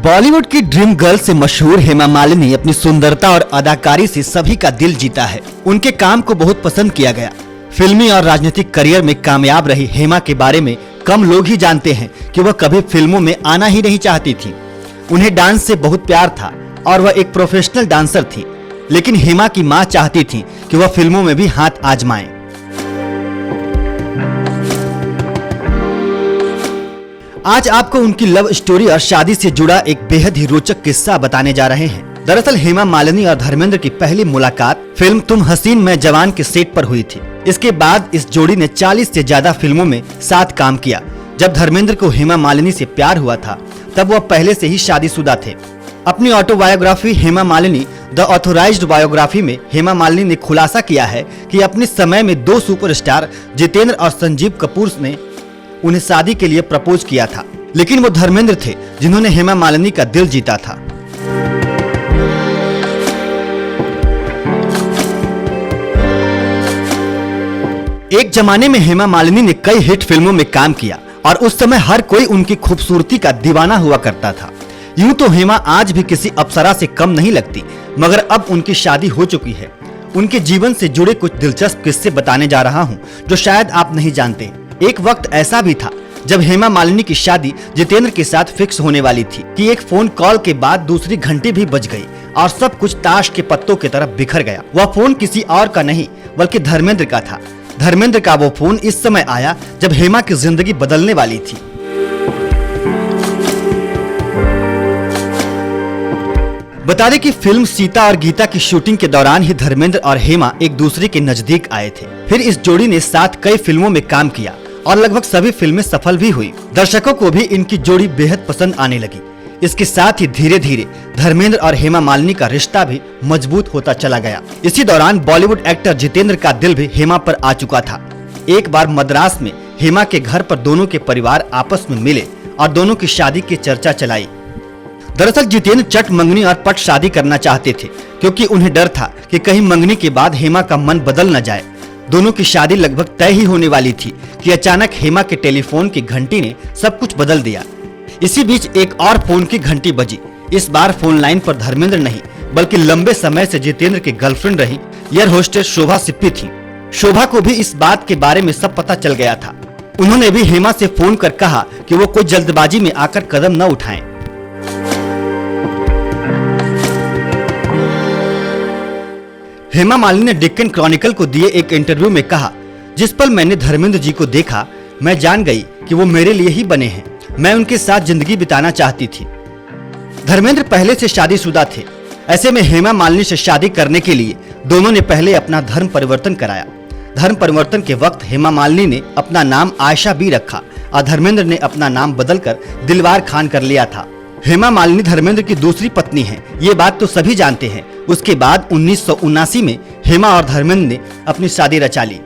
बॉलीवुड की dream girl से मशहूर हेमा मालिनी अपनी सुंदरता और अदाकारी से सभी का दिल जीता है। उनके काम को बहुत पसंद किया गया। फिल्मी और राजनीतिक करियर में कामयाब रही हेमा के बारे में कम लोग ही जानते हैं कि वह कभी फिल्मों में आना ही नहीं चाहती थी। उन्हें डांस से बहुत प्यार था और वह एक प्रोफेशनल डांसर थी, लेकिन हेमा की मां चाहती थी कि वह फिल्मों में भी हाथ आजमाएं। आज आपको उनकी लव स्टोरी और शादी से जुड़ा एक बेहद ही रोचक किस्सा बताने जा रहे हैं। दरअसल हेमा मालिनी और धर्मेंद्र की पहली मुलाकात फिल्म तुम हसीन मैं जवान के सेट पर हुई थी। इसके बाद इस जोड़ी ने 40 से ज्यादा फिल्मों में साथ काम किया। जब धर्मेंद्र को हेमा मालिनी से प्यार हुआ था तब वह पहले से ही शादीशुदा थे। अपनी autobiography Hema Malini the authorised biography में हेमा मालिनी ने खुलासा किया है कि अपने समय में दो सुपरस्टार जितेंद्र और संजीव कपूर ने उन्हें शादी के लिए प्रपोज किया था, लेकिन वो धर्मेंद्र थे जिन्होंने हेमा मालिनी का दिल जीता था। एक जमाने में हेमा मालिनी ने कई हिट फिल्मों में काम किया और उस समय हर कोई उनकी खूबसूरती का दीवाना हुआ करता था। यूं तो हेमा आज भी किसी अप्सरा से कम नहीं लगती, मगर अब उनकी शादी हो चुकी है। उनके जीवन से जुड़े कुछ दिलचस्प किस्से बताने जा रहा हूं जो शायद आप नहीं जानते। एक वक्त ऐसा भी था जब हेमा मालिनी की शादी जितेंद्र के साथ फिक्स होने वाली थी कि एक फोन कॉल के बाद दूसरी घंटी भी बज गई और सब कुछ ताश के पत्तों की तरफ बिखर गया। वह फोन किसी और का नहीं बल्कि धर्मेंद्र का था। धर्मेंद्र का वो फोन इस समय आया जब हेमा की जिंदगी बदलने वाली थी। बता दें कि फिल्म सीता और गीता की शूटिंग के दौरान ही धर्मेंद्र और हेमा एक दूसरे के नजदीक आए थे। फिर इस जोड़ी ने साथ कई फिल्मों में काम किया और लगभग सभी फिल्में सफल भी हुई। दर्शकों को भी इनकी जोड़ी बेहद पसंद आने लगी। इसके साथ ही धीरे धीरे धर्मेंद्र और हेमा मालिनी का रिश्ता भी मजबूत होता चला गया। इसी दौरान बॉलीवुड एक्टर जितेंद्र का दिल भी हेमा पर आ चुका था। एक बार मद्रास में हेमा के घर पर दोनों के परिवार आपस में मिले और दोनों की शादी की चर्चा चलाई। दरअसल जितेंद्र चट मंगनी और पट शादी करना चाहते थे, क्योंकि उन्हें डर था कि कहीं मंगनी के बाद हेमा का मन बदल न जाए। दोनों की शादी लगभग तय ही होने वाली थी कि अचानक हेमा के टेलीफोन की घंटी ने सब कुछ बदल दिया। इसी बीच एक और फोन की घंटी बजी। इस बार फोन लाइन पर धर्मेंद्र नहीं बल्कि लंबे समय से जितेंद्र की गर्लफ्रेंड रही एयर होस्टेस शोभा सिप्पी थी। शोभा को भी इस बात के बारे में सब पता चल गया था। उन्होंने भी हेमा से फोन कर कहा कि वो कोई जल्दबाजी में आकर कदम न उठाएं। हेमा मालिनी ने डेक्कन क्रॉनिकल को दिए एक इंटरव्यू में कहा, जिस पल मैंने धर्मेंद्र जी को देखा मैं जान गई कि वो मेरे लिए ही बने हैं। मैं उनके साथ जिंदगी बिताना चाहती थी। धर्मेंद्र पहले से शादीशुदा थे। ऐसे में हेमा मालिनी से शादी करने के लिए दोनों ने पहले अपना धर्म परिवर्तन कराया। धर्म परिवर्तन के वक्त हेमा मालिनी ने अपना नाम आयशा बी रखा और धर्मेंद्र ने अपना नाम बदलकर दिलवार खान कर लिया था। हेमा मालिनी धर्मेंद्र की दूसरी पत्नी है, ये बात तो सभी जानते हैं। उसके बाद 1979 में हेमा और धर्मेंद्र ने अपनी शादी रचा ली।